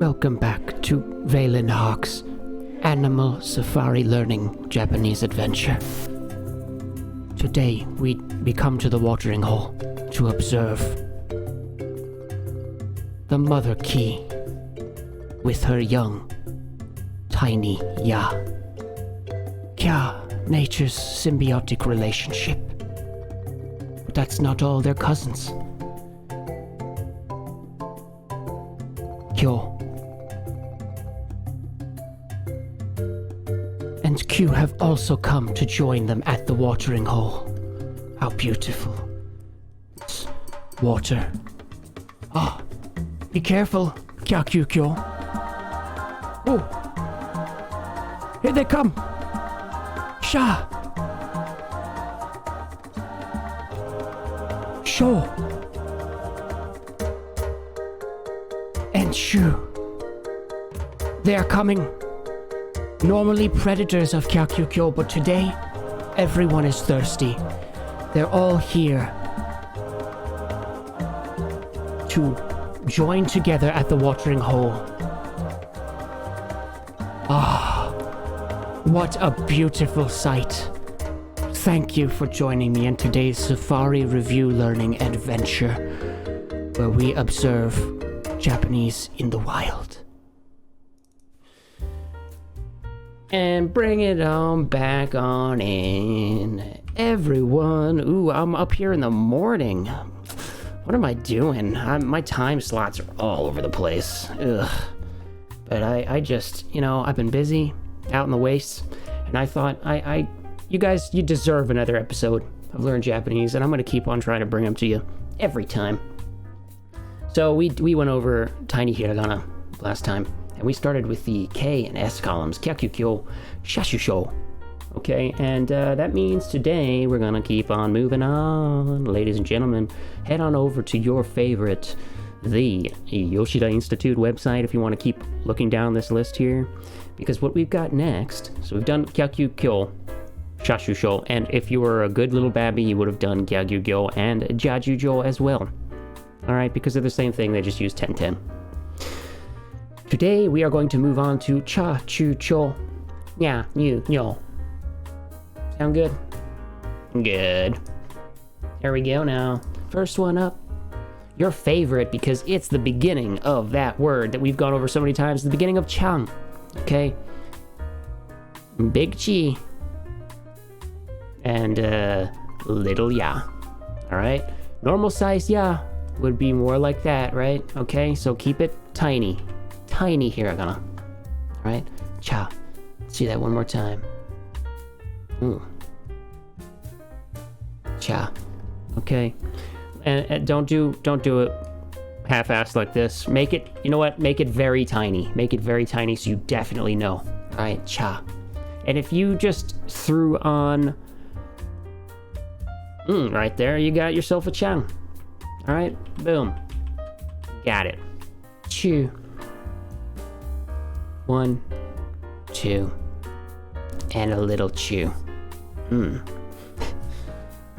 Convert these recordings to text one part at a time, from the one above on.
Welcome back to Valen Hawk's Animal Safari Learning Japanese Adventure. Today we come to the watering hole to observe the mother key with her young, tiny ya. Kya, nature's symbiotic relationship. But that's not all, they're cousins. Kyo and Q have also come to join them at the watering hole. How beautiful. It's water. Ah, be careful, Kya Q Kyo. Oh, here they come. Sha. Sho. And Shu. They are coming. Normally predators of Kyakyukyo, but today, everyone is thirsty. They're all here to join together at the watering hole. Ah, what a beautiful sight. Thank you for joining me in today's Safari Review Learning Adventure, where we observe Japanese in the wild. And bring it on back on in, everyone. Ooh, I'm up here in the morning. What am I doing? My time slots are all over the place. Ugh. But I just, I've been busy out in the wastes, and I thought, you guys, you deserve another episode of Learn Japanese, and I'm gonna keep on trying to bring them to you every time. So we went over Tiny Hiragana last time. And we started with the K and S columns, Kyakyukyo, Shashusho. Okay, and that means today we're gonna keep on moving on. Ladies and gentlemen, head on over to your favorite, the Yoshida Institute website if you want to keep looking down this list here. Because what we've got next, so we've done Kyakyukyo, Shashusho, and if you were a good little babby, you would have done Gyagugyo and Jajujo as well. Alright, because they're the same thing, they just use 10-10. Today, we are going to move on to cha, chu, cho, nya, nyu, nyo. Sound good? Good. Here we go now. First one up. Your favorite, because it's the beginning of that word that we've gone over so many times, the beginning of chang. Okay? Big chi. And, little ya. Alright? Normal size ya would be more like that, right? Okay, so keep it tiny. Tiny hiragana. Alright? Cha. Let's see that one more time. Ooh. Cha. Okay. And don't do it half-assed like this. Make it, you know what? Make it very tiny. Make it very tiny so you definitely know. Alright, cha. And if you just threw on right there, you got yourself a chang. Alright? Boom. Got it. Chew. 1, 2, and a little chew.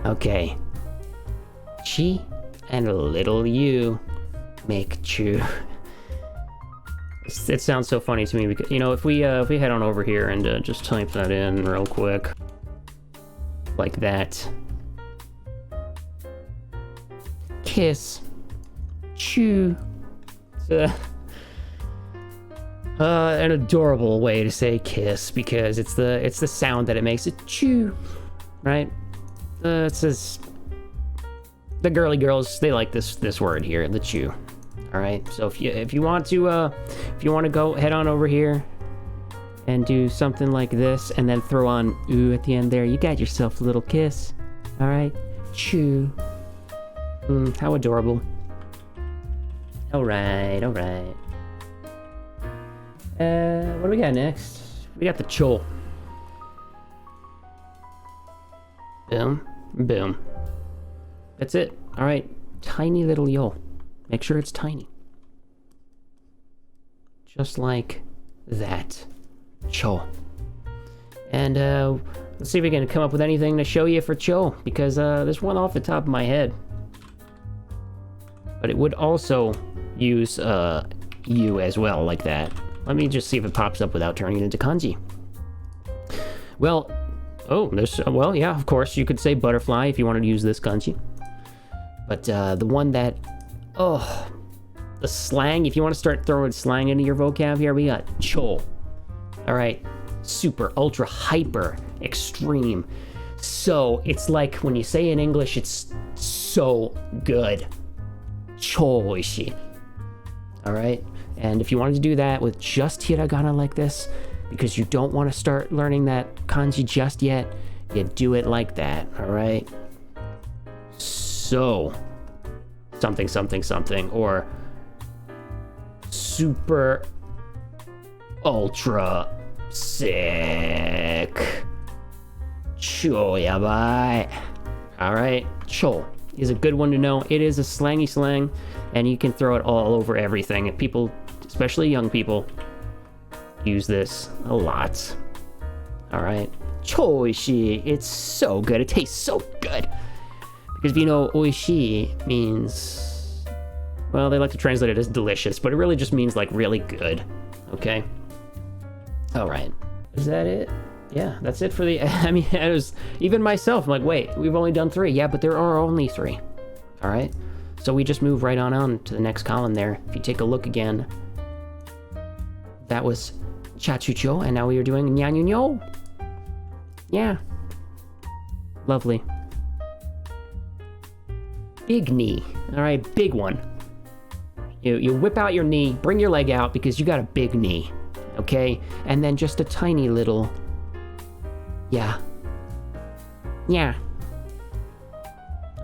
Okay. Chi and a little you make chew. It sounds so funny to me because, if we head on over here and just type that in real quick. Like that. Kiss. Chew. An adorable way to say kiss because it's the sound that it makes. It chew, right? It says the girly girls, they like this word here, the chew. All right. So if you want to go head on over here and do something like this and then throw on ooh at the end there, you got yourself a little kiss. All right. Chew. How adorable. All right. What do we got next? We got the cho. Boom. Boom. That's it. Alright. Tiny little yo. Make sure it's tiny. Just like that. Cho. And, let's see if we can come up with anything to show you for cho, because, there's one off the top of my head. But it would also use, you as well, like that. Let me just see if it pops up without turning it into kanji. Well, well, yeah, of course, you could say butterfly if you wanted to use this kanji. But the one that, the slang, if you want to start throwing slang into your vocab here, we got cho. All right, super, ultra, hyper, extreme. So, it's like when you say in English, it's so good. Cho oishii. All right, and if you wanted to do that with just hiragana like this, because you don't want to start learning that kanji just yet, you do it like that, all right? So, something, something, something, or super, ultra, sick, cho yabai. All right, cho is a good one to know. It is a slangy slang, and you can throw it all over everything. And people, especially young people, use this a lot. All right, cho oishii. It's so good. It tastes so good. Because if you know, oishii means, well, they like to translate it as delicious, but it really just means like really good. Okay. All right. Is that it? Yeah, that's it for the, I mean, it was, even myself, I'm like, wait, we've only done 3. Yeah, but there are only 3. All right. So we just move right on to the next column there. If you take a look again, that was chachucho, and now we are doing nyanyo. Yeah. Lovely. Big knee. All right, big one. You whip out your knee, bring your leg out because you got a big knee, okay? And then just a tiny little, yeah.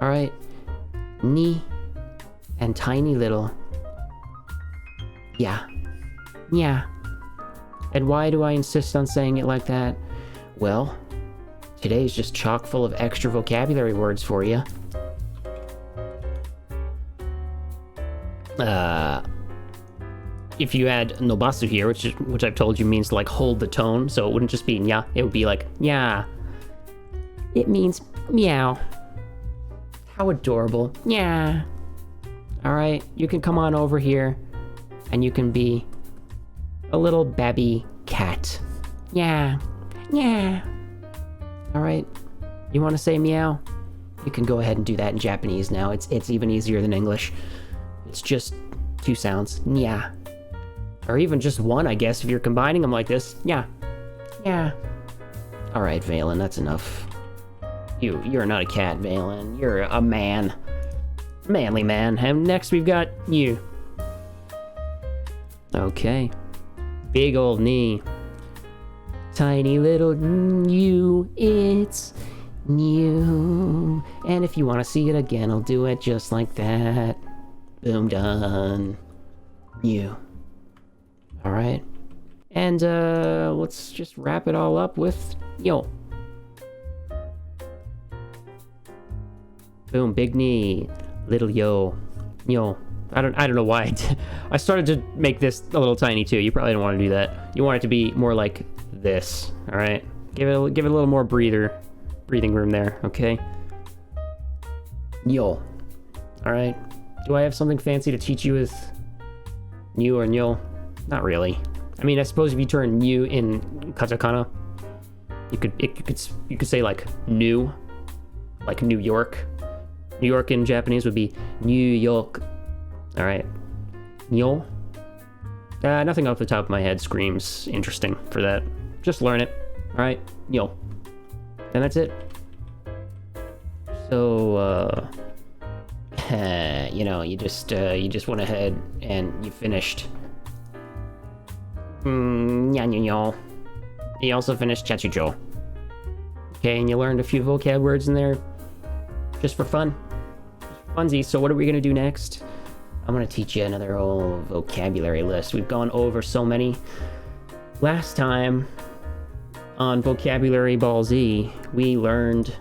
All right, knee and tiny little, yeah. And why do I insist on saying it like that? Well, today's just chock full of extra vocabulary words for you. If you add nobasu here, which I've told you means to like hold the tone, so it wouldn't just be nya, it would be like nya. It means meow. How adorable. Nya. All right, you can come on over here and you can be a little babby cat. Yeah. All right, you want to say meow? You can go ahead and do that in Japanese now. It's even easier than English. It's just 2 sounds, nya. Or even just one, I guess, if you're combining them like this. Yeah. All right, Valen, that's enough. You're not a cat, Valen. You're a man. Manly man. And next we've got you. Okay. Big old knee. Tiny little you, it's new. And if you want to see it again, I'll do it just like that. Boom, done. New. All right. And let's just wrap it all up with yo. Boom, big knee, little yo. I don't know why I started to make this a little tiny too. You probably don't want to do that. You want it to be more like this. All right. Give it a little more breathing room there. Okay. Yo. All right. Do I have something fancy to teach you with new or nyo? Not really. I mean, I suppose if you turn new in katakana, you could say like new, like New York. New York in Japanese would be New York. All right. Nyo. Nothing off the top of my head screams interesting for that. Just learn it. All right. Nyo. And that's it. So, you just went ahead and you finished. You also finished chachucho. Okay, and you learned a few vocab words in there, just for fun, funsies. So what are we gonna do next? I'm gonna teach you another whole vocabulary list. We've gone over so many. Last time on Vocabulary Ball Z, we learned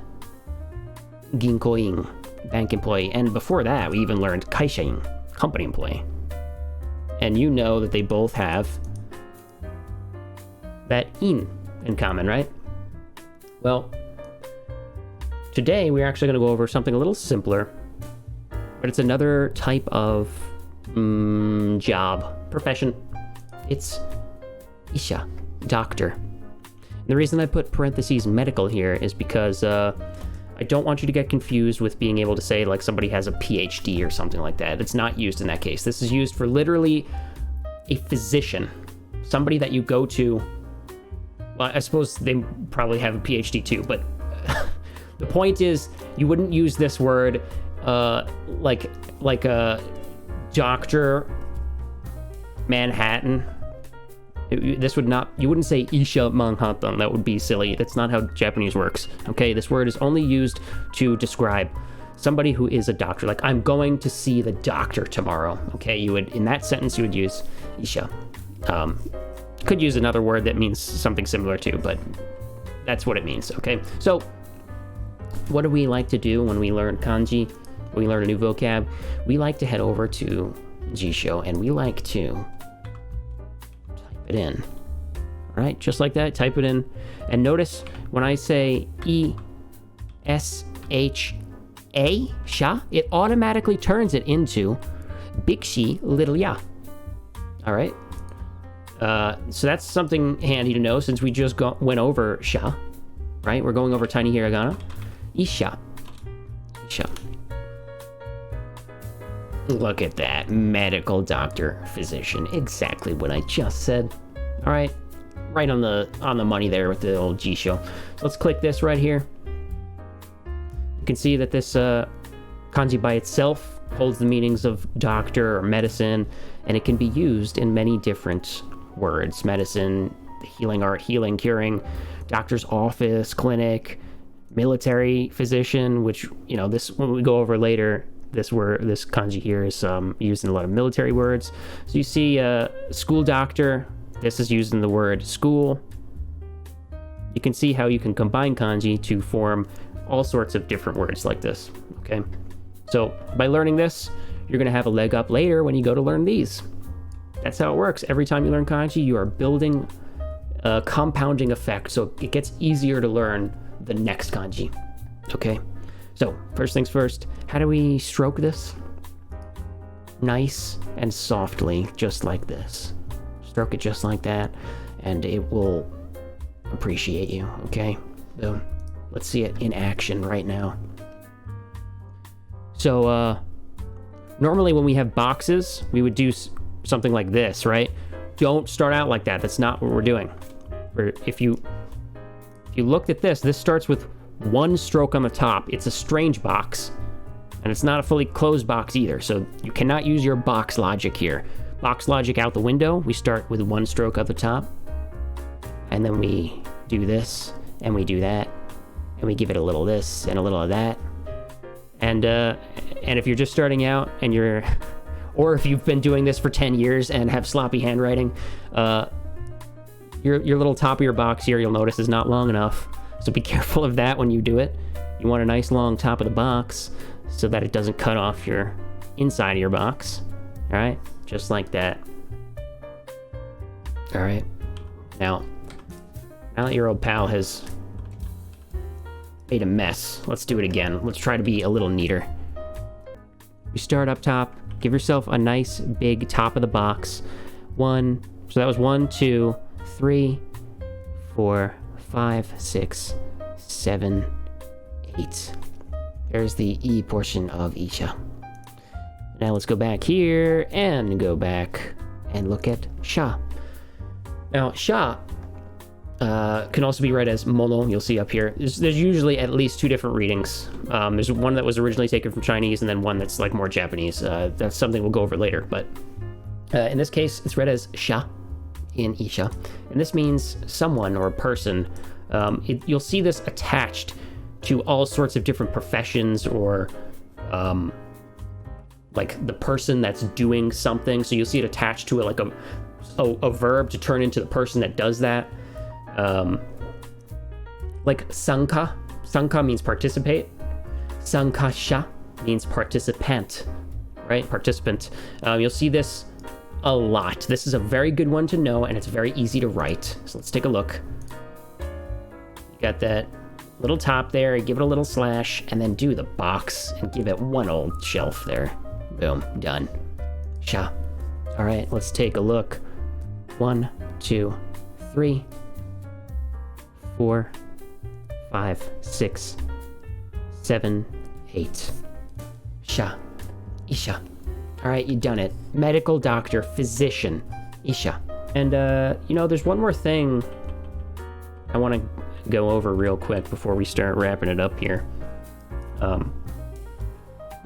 ginkoin, bank employee, and before that, we even learned kaishain, company employee. And you know that they both have that in common, right? Well, today we're actually going to go over something a little simpler, but it's another type of job. profession. It's isha, doctor. The reason I put parentheses medical here is because I don't want you to get confused with being able to say like somebody has a PhD or something like that. It's not used in that case. This is used for literally a physician, somebody that you go to. Well, I suppose they probably have a PhD too, but the point is you wouldn't use this word like a Dr. Manhattan. This would not, you wouldn't say Isha Manhattan. That would be silly. That's not how Japanese works. Okay, this word is only used to describe somebody who is a doctor. Like, I'm going to see the doctor tomorrow. Okay, you would, in that sentence, you would use Isha. Could use another word that means something similar too, but that's what it means. Okay, so what do we like to do when we learn kanji? When we learn a new vocab, we like to head over to Jisho and we like to it in. All right, just like that, type it in. And notice when I say E-S-H-A, sha, it automatically turns it into big shi, little ya. All right. So that's something handy to know since we just went over sha, right? We're going over tiny hiragana. Isha. Isha. Look at that, medical doctor, physician, exactly what I just said. All right, right on the money there with the old Jisho. So let's click this right here. You can see that this kanji by itself holds the meanings of doctor or medicine, and it can be used in many different words. Medicine, the healing art, healing, curing, doctor's office, clinic, military physician, which, you know, this when we go over later, this kanji here is used in a lot of military words. So you see school doctor, this is used in the word school. You can see how you can combine kanji to form all sorts of different words like this, okay? So by learning this, you're gonna have a leg up later when you go to learn these. That's how it works. Every time you learn kanji, you are building a compounding effect, so it gets easier to learn the next kanji, okay? So, first things first, how do we stroke this? Nice and softly, just like this. Stroke it just like that, and it will appreciate you, okay? So, let's see it in action right now. So, normally when we have boxes, we would do something like this, right? Don't start out like that. That's not what we're doing. If you looked at this, this starts with one stroke on the top. It's a strange box, and it's not a fully closed box either, so you cannot use your box logic here. Box logic out the window. We start with one stroke at the top, and then we do this, and we do that, and we give it a little this and a little of that. And if you're just starting out and or if you've been doing this for 10 years and have sloppy handwriting, your little top of your box here, you'll notice, is not long enough. So be careful of that when you do it. You want a nice long top of the box so that it doesn't cut off your inside of your box. All right, just like that. All right, now that your old pal has made a mess, let's do it again. Let's try to be a little neater. You start up top, give yourself a nice big top of the box. So that was 1, 2, 3, 4, 5, 6, 7, 8. There's the E portion of isha. Now let's go back here and go back and look at sha. Now sha can also be read as mono. You'll see up here. There's usually at least 2 different readings. There's one that was originally taken from Chinese and then one that's like more Japanese. That's something we'll go over later. But in this case, it's read as sha in isha, and this means someone or a person. You'll see this attached to all sorts of different professions or like the person that's doing something. So you'll see it attached to it like a verb to turn into the person that does that. Like sanka. Sanka means participate. Sankasha means participant, right? Participant. You'll see this a lot. This is a very good one to know, and it's very easy to write. So let's take a look. You got that little top there, give it a little slash, and then do the box and give it one old shelf there. Boom, done. Sha. All right, let's take a look. 1, 2, 3, 4, 5, 6, 7, 8. Sha, isha. All right, you've done it. Medical doctor, physician, isha. And, there's one more thing I want to go over real quick before we start wrapping it up here. You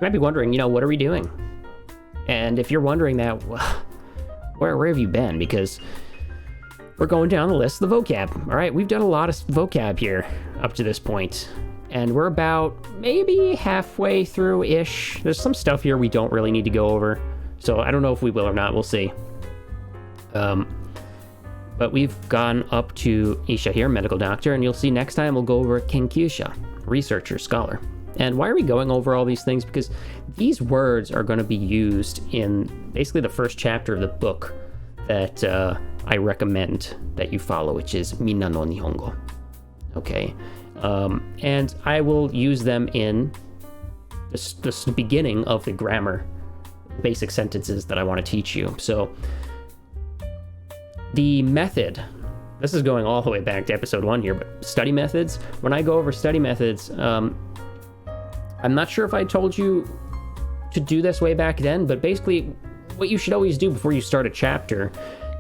might be wondering, what are we doing? And if you're wondering that, where have you been? Because we're going down the list of the vocab. All right, we've done a lot of vocab here up to this point, and we're about maybe halfway through-ish. There's some stuff here we don't really need to go over, so I don't know if we will or not. We'll see. But we've gone up to isha here, medical doctor, and you'll see next time we'll go over kenkyusha, researcher, scholar. And why are we going over all these things? Because these words are going to be used in basically the first chapter of the book that I recommend that you follow, which is Minna no Nihongo. Okay. And I will use them in the beginning of the grammar, basic sentences that I want to teach you. So the method, this is going all the way back to episode 1 here, but study methods. When I go over study methods, I'm not sure if I told you to do this way back then, but basically what you should always do before you start a chapter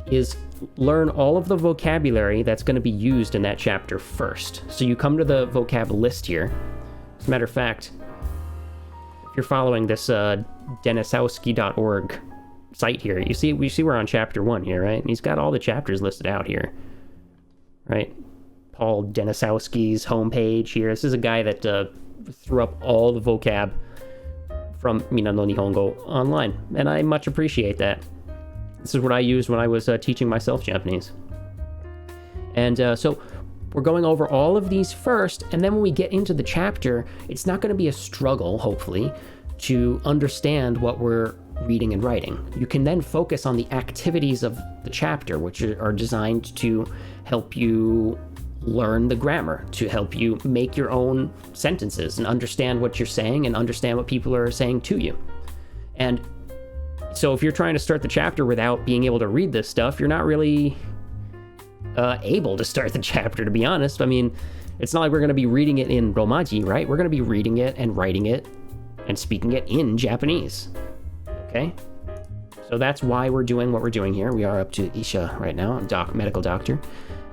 is learn all of the vocabulary that's going to be used in that chapter first. So you come to the vocab list here. As a matter of fact, if you're following this denisowski.org site here, we see we're on chapter 1 here, right? And he's got all the chapters listed out here, right? Paul Denisowski's homepage here. This is a guy that threw up all the vocab from Minna no Nihongo online, and I much appreciate that. This is what I used when I was teaching myself Japanese. And so we're going over all of these first, and then when we get into the chapter, it's not going to be a struggle, hopefully, to understand what we're reading and writing. You can then focus on the activities of the chapter, which are designed to help you learn the grammar, to help you make your own sentences and understand what you're saying and understand what people are saying to you. And so if you're trying to start the chapter without being able to read this stuff, you're not really able to start the chapter, to be honest. I mean, it's not like we're going to be reading it in Romaji, right? We're going to be reading it and writing it and speaking it in Japanese. Okay? So that's why we're doing what we're doing here. We are up to isha right now, medical doctor.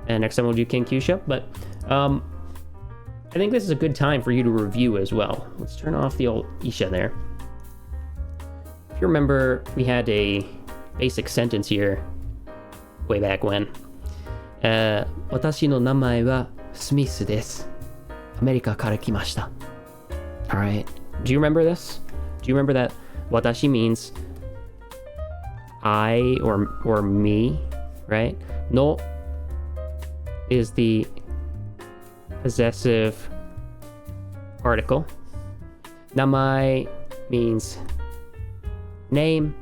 And next time we'll do kenkyusha. But I think this is a good time for you to review as well. Let's turn off the old isha there. If you remember, we had a basic sentence here way back when. 私の名前はスミスです。アメリカから来ました。Alright. Do you remember this? Do you remember that watashi means I or me, right? No is the possessive article. Namae means name.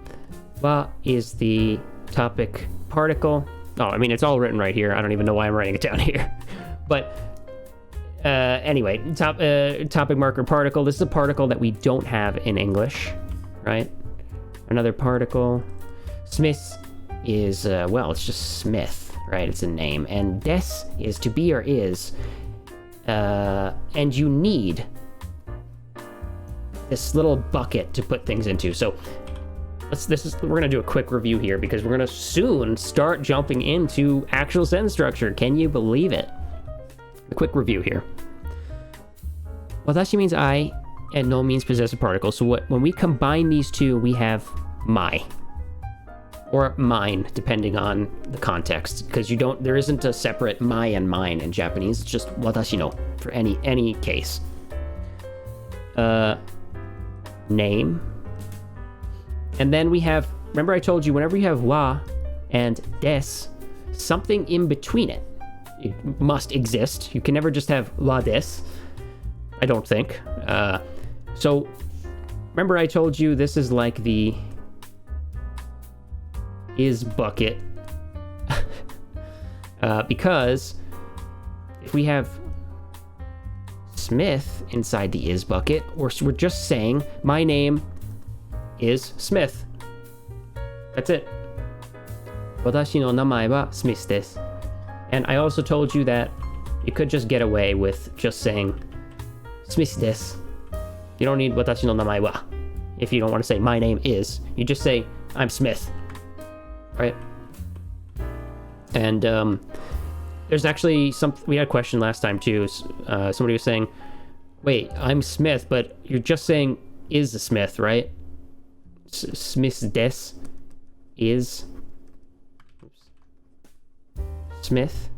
Wa is the topic particle. Oh, I mean, it's all written right here. I don't even know why I'm writing it down here. But anyway, topic marker particle. This is a particle that we don't have in English, right? Another particle. Smith is, it's just Smith. Right, it's a name, and des is to be or is, and you need this little bucket to put things into. So we're gonna do a quick review here because we're gonna soon start jumping into actual sentence structure. Can you believe it? A quick review here. Watashi means I, and no means possessive particle. So when we combine these two, we have my. Or mine, depending on the context, because there isn't a separate my and mine in Japanese. It's just watashi no for any case. Name, and then we have. Remember, I told you whenever you have wa and des, something in between it must exist. You can never just have wa des. I don't think. So remember, I told you this is like the is bucket because if we have Smith inside the is bucket, or we're just saying my name is Smith. That's it. Watashi no namae wa Smith desu. And I also told you that you could just get away with just saying Smith desu. You don't need watashi no namae wa. If you don't want to say my name is, you just say I'm Smith. Right? And there's actually we had a question last time too. Somebody was saying, wait, I'm Smith, but you're just saying is the Smith, right? Smith des is Smith.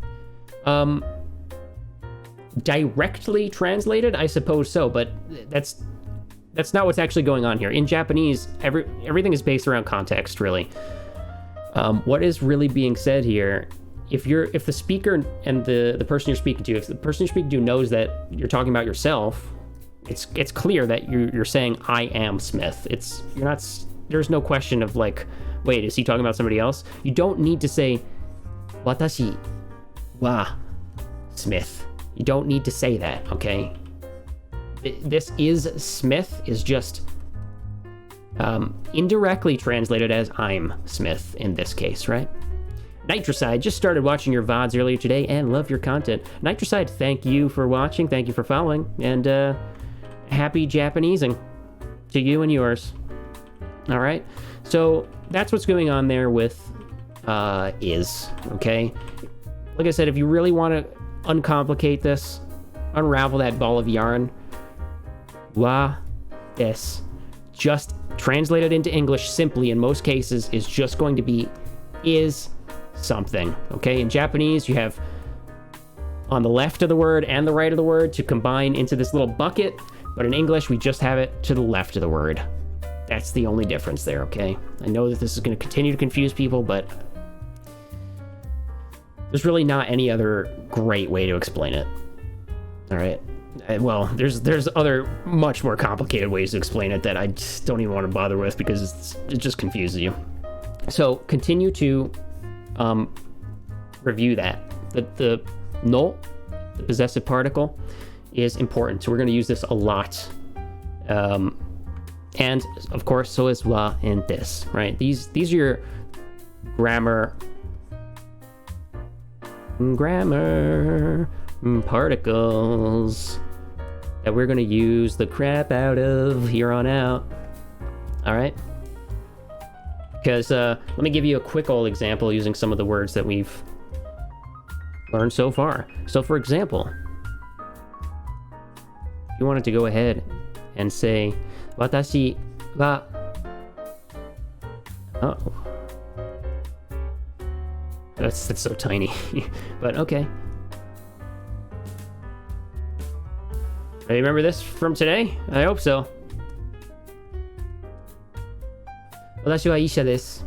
Directly translated, I suppose so, but that's not what's actually going on here. In Japanese, everything is based around context, really. What is really being said here, if the speaker and the person you're speaking to, if the person you're speaking to knows that you're talking about yourself, it's clear that you're saying I am Smith. There's no question of like, wait, is he talking about somebody else? You don't need to say watashi wa Smith. You don't need to say that, okay? This is Smith is just indirectly translated as I'm Smith in this case, right? Nitrocide just started watching your VODs earlier today and love your content. Nitrocide, thank you for watching, thank you for following, and happy Japanesing to you and yours. All right, so that's what's going on there with is, okay? Like I said, if you really want to uncomplicate this, unravel that ball of yarn, wa des, just translated into English simply in most cases is just going to be is something, okay? In Japanese, you have on the left of the word and the right of the word to combine into this little bucket, but in English, we just have it to the left of the word. That's the only difference there, okay? I know that this is going to continue to confuse people, but there's really not any other great way to explain it. All right. Well, there's other much more complicated ways to explain it that I just don't even want to bother with because it just confuses you. So continue to review that. The no, the possessive particle, is important. So we're going to use this a lot. And of course, so is wa and this, right? These are your grammar particles that we're going to use the crap out of here on out. All right? Because let me give you a quick old example using some of the words that we've learned so far. So for example, if you wanted to go ahead and say watashi wa, that's so tiny. But okay. Remember this from today? I hope so. Watashi wa isha desu.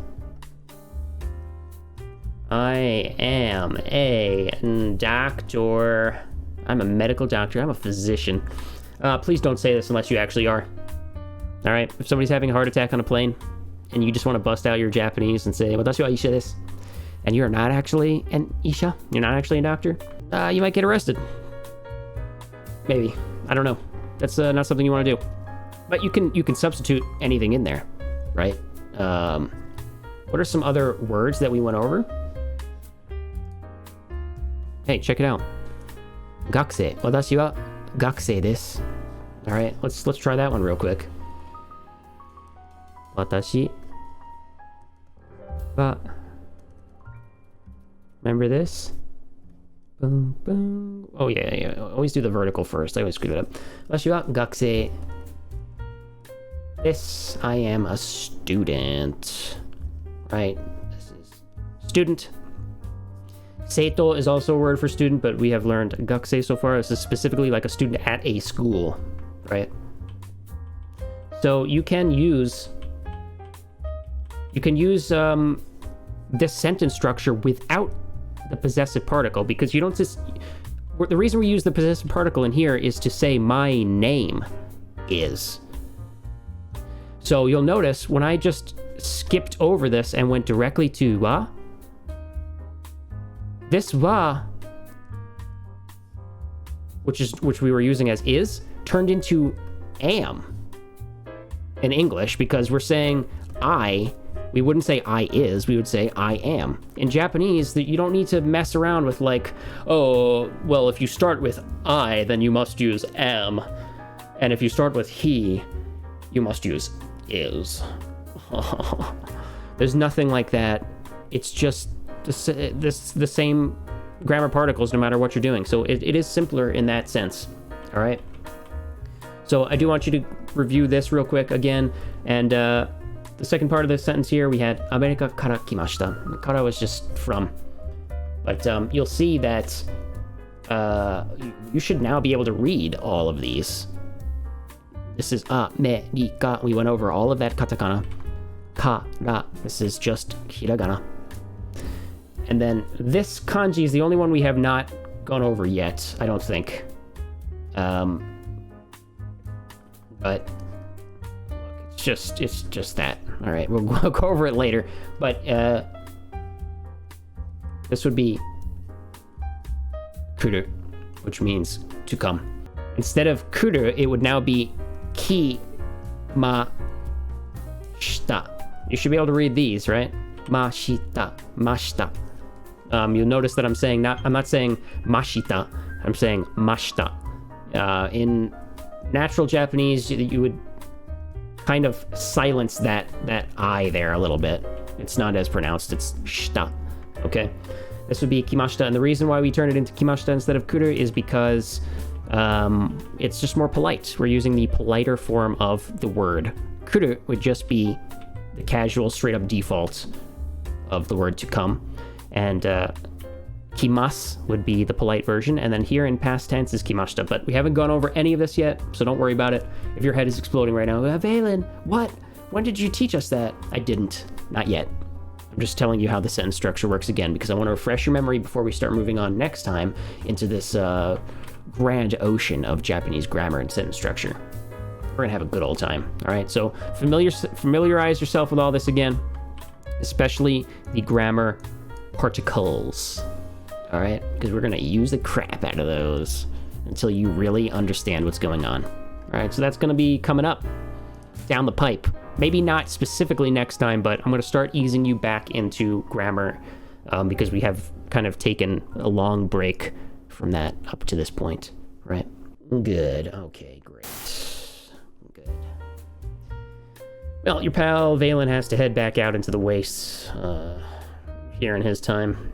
I am a doctor. I'm a medical doctor. I'm a physician. Please don't say this unless you actually are. All right? If somebody's having a heart attack on a plane and you just want to bust out your Japanese and say, watashi wa isha desu, and you're not actually an isha, you're not actually a doctor, you might get arrested. Maybe. I don't know. That's not something you want to do. But you can substitute anything in there, right? What are some other words that we went over? Hey, check it out. Gakusei. Watashi wa gakusei desu. All right, let's try that one real quick. Watashi wa. Remember this? Boom, boom. Oh yeah. Always do the vertical first. I always screw it up. Watashi wa gakusei desu. I am a student. Right. This is student. Seito is also a word for student, but we have learned gakusei so far. This is specifically like a student at a school, right? So you can use this sentence structure without the possessive particle, because you don't just... The reason we use the possessive particle in here is to say my name is. So you'll notice when I just skipped over this and went directly to wa, this wa, which we were using as is, turned into am in English, because we're saying I We wouldn't say I is, we would say I am. In Japanese, you don't need to mess around with like, oh, well, if you start with I, then you must use am. And if you start with he, you must use is. There's nothing like that. It's just the same grammar particles no matter what you're doing. So it is simpler in that sense. All right. So I do want you to review this real quick again. And the second part of this sentence here, we had America kara kimashita. Kara was just from. But you'll see that you should now be able to read all of these. This is America. We went over all of that katakana. Kara. This is just hiragana. And then this kanji is the only one we have not gone over yet, I don't think. But it's just that. All right, we'll go over it later. But this would be kuru, which means to come. Instead of kuru, it would now be ki ma shita. You should be able to read these, right? Ma shita, mashita. You'll notice that I'm not saying mashita, I'm saying mashita. In natural Japanese, you would kind of silence that I there a little bit. It's not as pronounced, it's shita, okay? This would be kimashita, and the reason why we turn it into kimashita instead of kuru is because it's just more polite. We're using the politer form of the word. Kuru would just be the casual, straight-up default of the word to come. And kimas would be the polite version, and then here in past tense is kimashita. But we haven't gone over any of this yet, so don't worry about it. If your head is exploding right now, Valen, what? When did you teach us that? I didn't. Not yet. I'm just telling you how the sentence structure works again, because I want to refresh your memory before we start moving on next time into this grand ocean of Japanese grammar and sentence structure. We're going to have a good old time. All right, so familiarize yourself with all this again, especially the grammar particles. All right, because we're going to use the crap out of those until you really understand what's going on. All right, so that's going to be coming up down the pipe. Maybe not specifically next time, but I'm going to start easing you back into grammar because we have kind of taken a long break from that up to this point, right? Good. Okay, great. Good. Well, your pal Valen has to head back out into the wastes here in his time.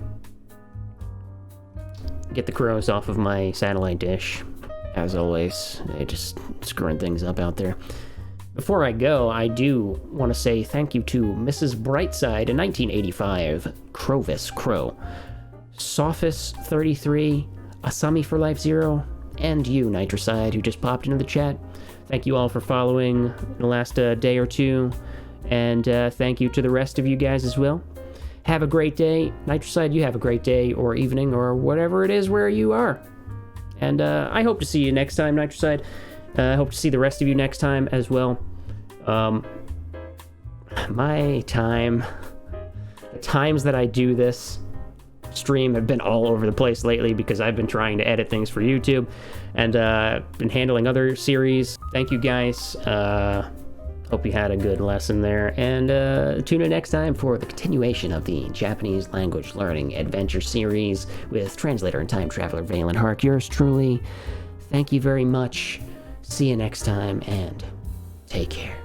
Get the crows off of my satellite dish. As always, they're just screwing things up out there. Before I go, I do want to say thank you to Mrs. Brightside in 1985, Crovis Crow, Sophis 33, Asami for Life Zero, and you, Nitricide, who just popped into the chat. Thank you all for following in the last day or two, and thank you to the rest of you guys as well. Have a great day. Nitricide, you have a great day or evening or whatever it is where you are. And I hope to see you next time, Nitricide. I hope to see the rest of you next time as well. My time, the times that I do this stream have been all over the place lately because I've been trying to edit things for YouTube and been handling other series. Thank you guys. Hope you had a good lesson there. And tune in next time for the continuation of the Japanese language learning adventure series with translator and time traveler Valen Hark. Yours truly. Thank you very much. See you next time, and take care.